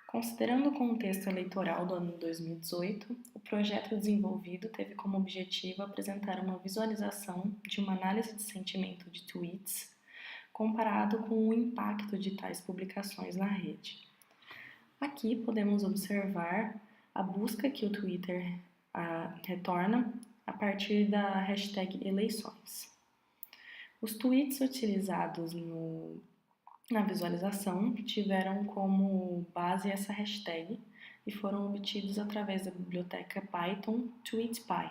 Considerando o contexto eleitoral do ano 2018, o projeto desenvolvido teve como objetivo apresentar uma visualização de uma análise de sentimento de tweets comparado com o impacto de tais publicações na rede. Aqui podemos observar a busca que o Twitter retorna a partir da hashtag eleições. Os tweets utilizados na visualização tiveram como base essa hashtag e foram obtidos através da biblioteca Python TweetPy,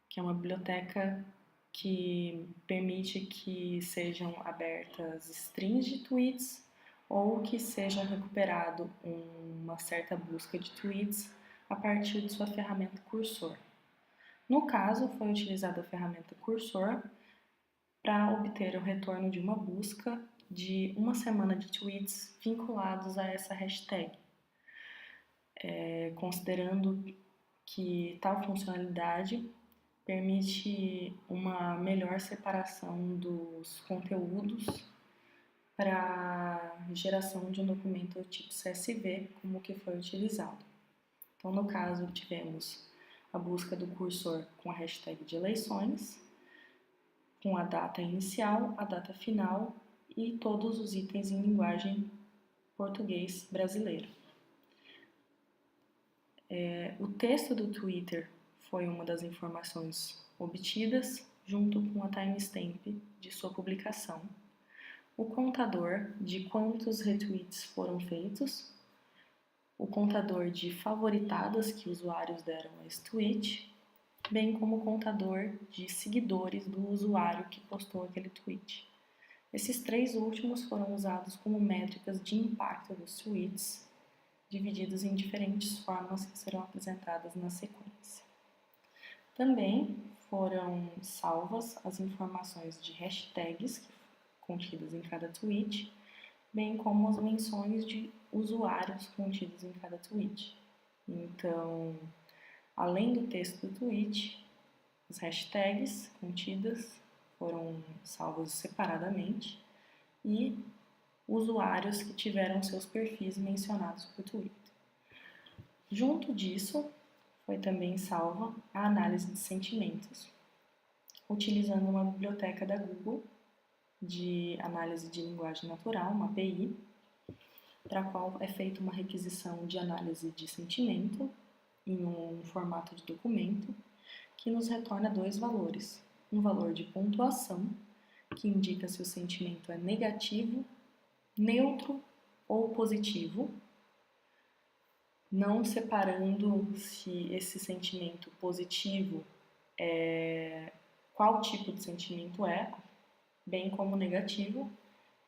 que é uma biblioteca que permite que sejam abertas strings de tweets ou que seja recuperado uma certa busca de tweets a partir de sua ferramenta Cursor. No caso, foi utilizada a ferramenta Cursor para obter o retorno de uma busca de uma semana de tweets vinculados a essa hashtag, considerando que tal funcionalidade permite uma melhor separação dos conteúdos para geração de um documento tipo CSV, como o que foi utilizado. Então, no caso, tivemos a busca do cursor com a hashtag de eleições, com a data inicial, a data final e todos os itens em linguagem português brasileiro. O texto do Twitter foi uma das informações obtidas, junto com a timestamp de sua publicação, o contador de quantos retweets foram feitos, o contador de favoritadas que usuários deram a esse tweet, bem como o contador de seguidores do usuário que postou aquele tweet. Esses três últimos foram usados como métricas de impacto dos tweets, divididos em diferentes formas que serão apresentadas na sequência. Também foram salvas as informações de hashtags contidas em cada tweet, bem como as menções de usuários contidos em cada tweet. Então, além do texto do tweet, as hashtags contidas foram salvos separadamente e usuários que tiveram seus perfis mencionados por Twitter. Junto disso, foi também salva a análise de sentimentos, utilizando uma biblioteca da Google de análise de linguagem natural, uma API, para a qual é feita uma requisição de análise de sentimento em um formato de documento que nos retorna dois valores. Um valor de pontuação, que indica se o sentimento é negativo, neutro ou positivo, não separando se esse sentimento positivo qual tipo de sentimento é, bem como negativo,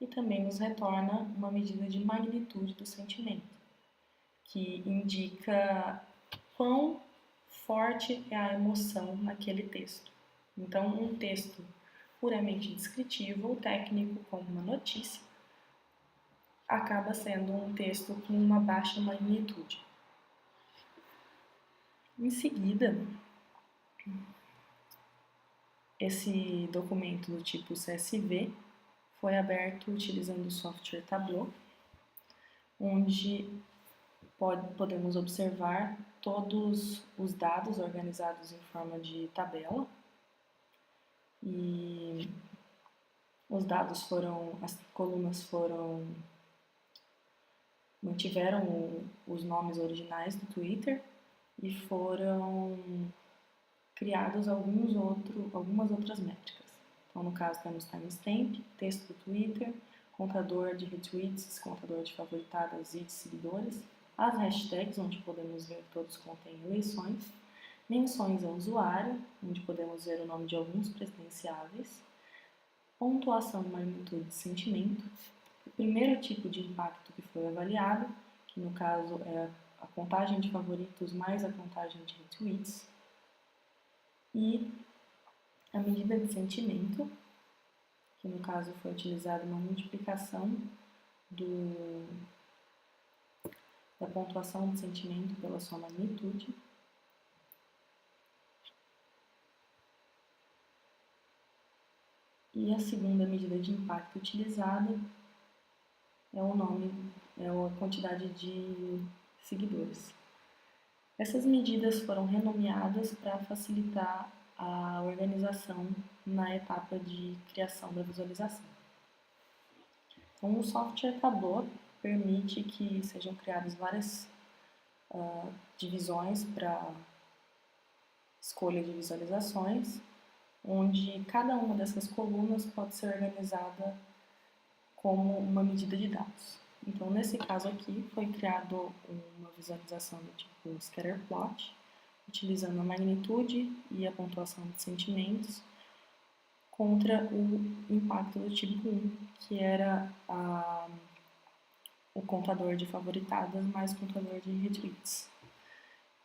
e também nos retorna uma medida de magnitude do sentimento, que indica quão forte é a emoção naquele texto. Então, um texto puramente descritivo ou técnico, como uma notícia, acaba sendo um texto com uma baixa magnitude. Em seguida, esse documento do tipo CSV foi aberto utilizando o software Tableau, onde podemos observar todos os dados organizados em forma de tabela, e os dados as colunas mantiveram os nomes originais do Twitter e foram criados algumas outras métricas. Então, no caso, temos timestamp, texto do Twitter, contador de retweets, contador de favoritadas e de seguidores, as hashtags, onde podemos ver que todos contêm eleições, menções ao usuário, onde podemos ver o nome de alguns presidenciáveis, pontuação e magnitude de sentimento, o primeiro tipo de impacto que foi avaliado, que no caso é a contagem de favoritos mais a contagem de retweets, e a medida de sentimento, que no caso foi utilizada uma multiplicação da pontuação de sentimento pela sua magnitude. E a segunda medida de impacto utilizada é a quantidade de seguidores. Essas medidas foram renomeadas para facilitar a organização na etapa de criação da visualização. Então, o software Tableau permite que sejam criadas várias divisões para escolha de visualizações, onde cada uma dessas colunas pode ser organizada como uma medida de dados. Então, nesse caso aqui, foi criado uma visualização do tipo scatterplot, utilizando a magnitude e a pontuação de sentimentos contra o impacto do tipo 1, que era o contador de favoritadas mais o contador de retweets.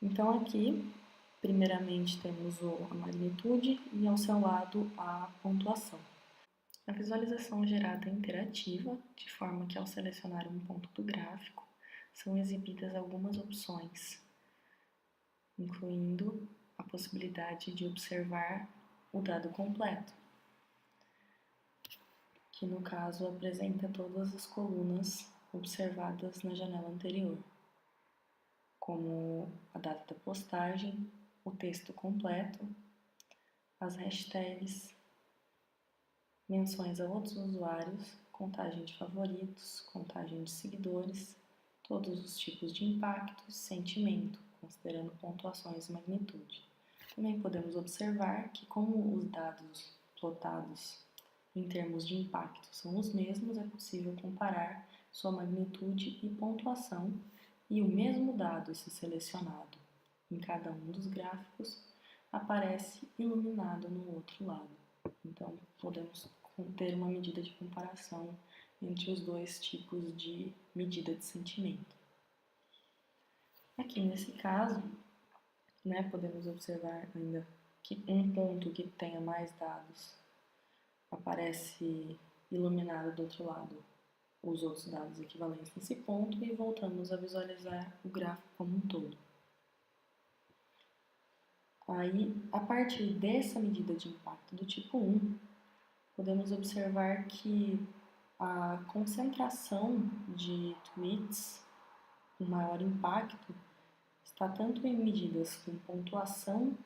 Então, aqui, primeiramente, temos a magnitude e, ao seu lado, a pontuação. A visualização gerada é interativa, de forma que, ao selecionar um ponto do gráfico, são exibidas algumas opções, incluindo a possibilidade de observar o dado completo, que no caso apresenta todas as colunas observadas na janela anterior, como a data da postagem, o texto completo, as hashtags, menções a outros usuários, contagem de favoritos, contagem de seguidores, todos os tipos de impacto e sentimento, considerando pontuações e magnitude. Também podemos observar que, como os dados plotados em termos de impacto são os mesmos, é possível comparar sua magnitude e pontuação, e o mesmo dado, se selecionado em cada um dos gráficos, aparece iluminado no outro lado. Então, podemos ter uma medida de comparação entre os dois tipos de medida de sentimento. Aqui nesse caso, podemos observar ainda que um ponto que tenha mais dados aparece iluminado do outro lado os outros dados equivalentes nesse ponto e voltamos a visualizar o gráfico como um todo. Aí, a partir dessa medida de impacto do tipo 1, podemos observar que a concentração de tweets com maior impacto está tanto em medidas com pontuação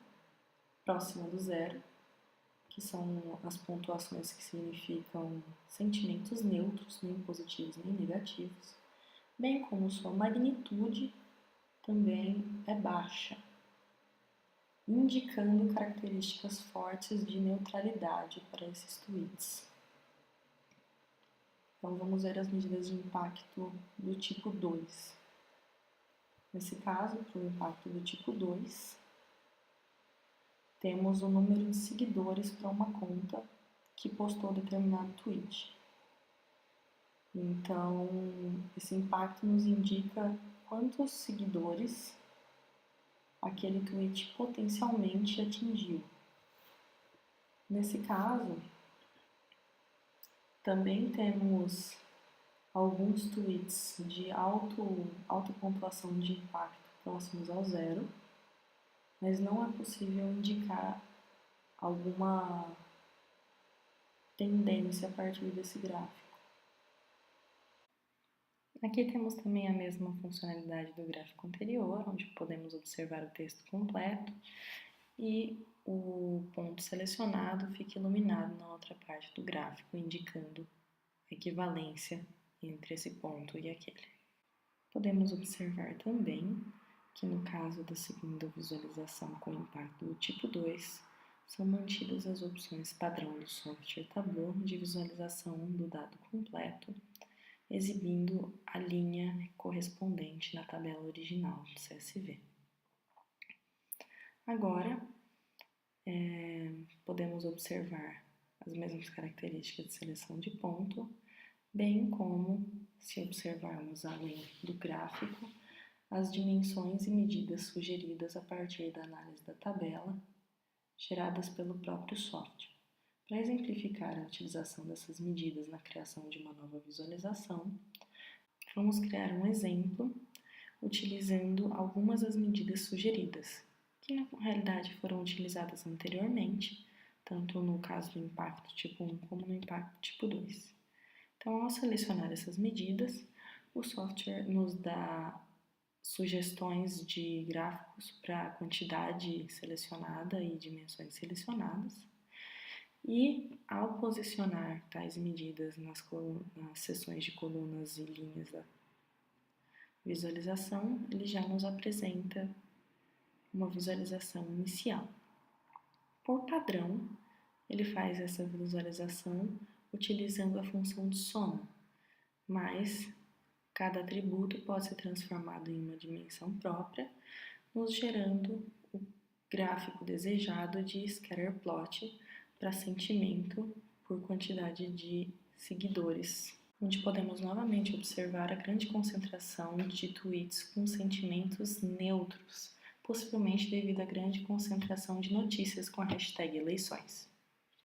próxima do zero, que são as pontuações que significam sentimentos neutros, nem positivos nem negativos, bem como sua magnitude também é baixa, indicando características fortes de neutralidade para esses tweets. Então, vamos ver as medidas de impacto do tipo 2. Nesse caso, para o impacto do tipo 2, temos o número de seguidores para uma conta que postou determinado tweet. Então, esse impacto nos indica quantos seguidores aquele tweet potencialmente atingiu. Nesse caso, também temos alguns tweets de alta pontuação de impacto próximos ao zero, mas não é possível indicar alguma tendência a partir desse gráfico. Aqui temos também a mesma funcionalidade do gráfico anterior, onde podemos observar o texto completo e o ponto selecionado fica iluminado na outra parte do gráfico, indicando a equivalência entre esse ponto e aquele. Podemos observar também que no caso da segunda visualização com impacto do tipo 2, são mantidas as opções padrão do software Tableau de visualização do dado completo, exibindo a linha correspondente na tabela original do CSV. Agora, podemos observar as mesmas características de seleção de ponto, bem como, se observarmos além do gráfico, as dimensões e medidas sugeridas a partir da análise da tabela, geradas pelo próprio software. Para exemplificar a utilização dessas medidas na criação de uma nova visualização, vamos criar um exemplo utilizando algumas das medidas sugeridas, que na realidade foram utilizadas anteriormente, tanto no caso do impacto tipo 1 como no impacto tipo 2. Então, ao selecionar essas medidas, O software nos dá sugestões de gráficos para quantidade selecionada e dimensões selecionadas. E, ao posicionar tais medidas nas seções de colunas e linhas da visualização, ele já nos apresenta uma visualização inicial. Por padrão, ele faz essa visualização utilizando a função de soma, mas cada atributo pode ser transformado em uma dimensão própria, nos gerando o gráfico desejado de scatterplot para sentimento por quantidade de seguidores, onde podemos novamente observar a grande concentração de tweets com sentimentos neutros, possivelmente devido à grande concentração de notícias com a hashtag eleições.